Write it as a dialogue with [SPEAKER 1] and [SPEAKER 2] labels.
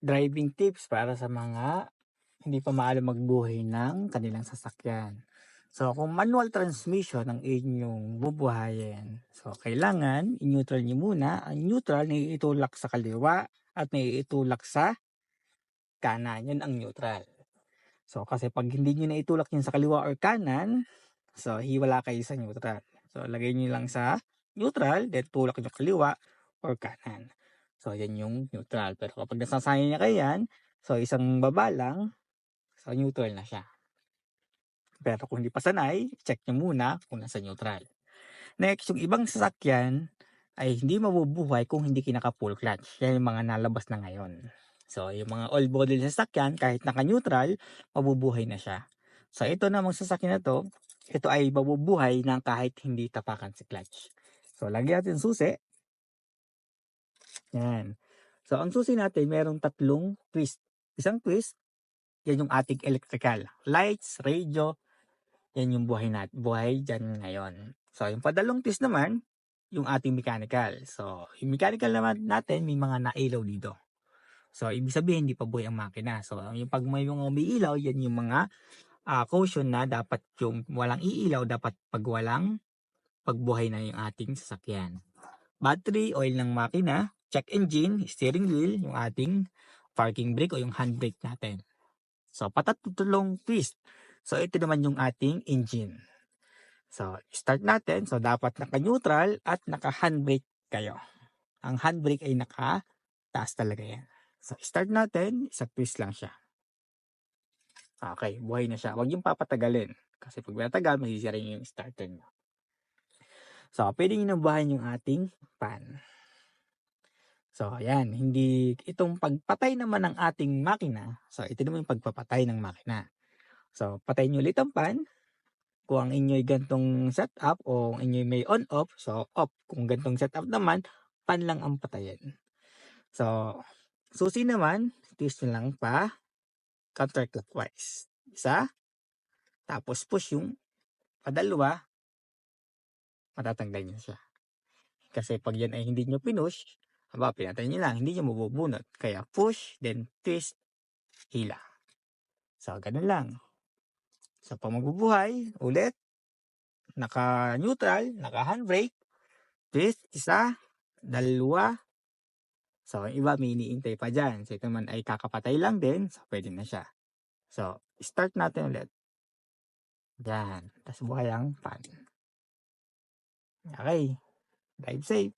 [SPEAKER 1] Driving tips para sa mga hindi pa maalam magbuhay ng kanilang sasakyan. So, kung manual transmission ang inyong bubuhayin, so kailangan i-neutral niyo muna. Ang neutral naiitulak sa kaliwa at naiitulak sa kanan. Yun ang neutral. So, kasi pag hindi niyo naitulak yun sa kaliwa or kanan, so hiwala kayo sa neutral. So, lagay niyo lang sa neutral, then tulak niyo kaliwa or kanan. So, yan yung neutral. Pero kapag nasasanay niya kayo yan, so isang baba lang, so neutral na siya. Pero kung hindi pa sanay, check nyo muna kung nasa neutral. Next, yung ibang sasakyan ay hindi mabubuhay kung hindi kinaka-full clutch. Yan yung mga nalabas na ngayon. So, yung mga old model sasakyan, kahit naka-neutral, mabubuhay na siya. So, ito namang sasakyan na to, ito ay mabubuhay ng kahit hindi tapakan si clutch. So, lagyan natin susi. Yan. So, ang susi natin, merong tatlong twist. Isang twist, yan yung ating electrical. Lights, radio, yan yung buhay dyan ngayon. So, yung padalong twist naman, yung ating mechanical. So, yung mechanical naman natin, may mga nailaw dito. So, ibig sabihin, hindi pa buhay ang makina. So, yung pag may mga umiilaw, yan yung mga caution na dapat yung walang iilaw, dapat pag walang pagbuhay na yung ating sasakyan. Battery, oil ng makina, check engine, steering wheel, yung ating parking brake o yung handbrake natin. So, patatlong twist. So, ito naman yung ating engine. So, start natin. So, dapat naka-neutral at naka-handbrake kayo. Ang handbrake ay naka-taas talaga yan. So, start natin. Isa twist lang siya. Okay, buhay na siya. Huwag yung papatagalin. Kasi pag matagal, masisira yung starter nyo. So, pwede nyo nabuhayan yung ating fan. So, ayan. Hindi, itong pagpatay naman ng ating makina. So, ito naman yung pagpapatay ng makina. So, patay nyo ulit ang fan. Kung ang inyo'y gantong setup o ang inyo'y may on-off, so off. Kung gantong setup naman, pan lang ang patayin. So, susi naman, twist nyo lang pa counterclockwise. Isa, tapos push yung padalwa, matatanggal nyo siya. Kasi pag yan ay hindi nyo pinush, pinatay nyo lang, hindi nyo mabubunot. Kaya push, then twist, hila. So, ganun lang. So, pag magbubuhay, ulit, naka-neutral, naka-handbrake, twist, isa, dalawa. So, iba may iniintay pa dyan. So, ito naman ay kakapatay lang din. So, pwede na siya. So, start natin ulit. Yan. Tapos buhay ang fan. Okay. Drive safe.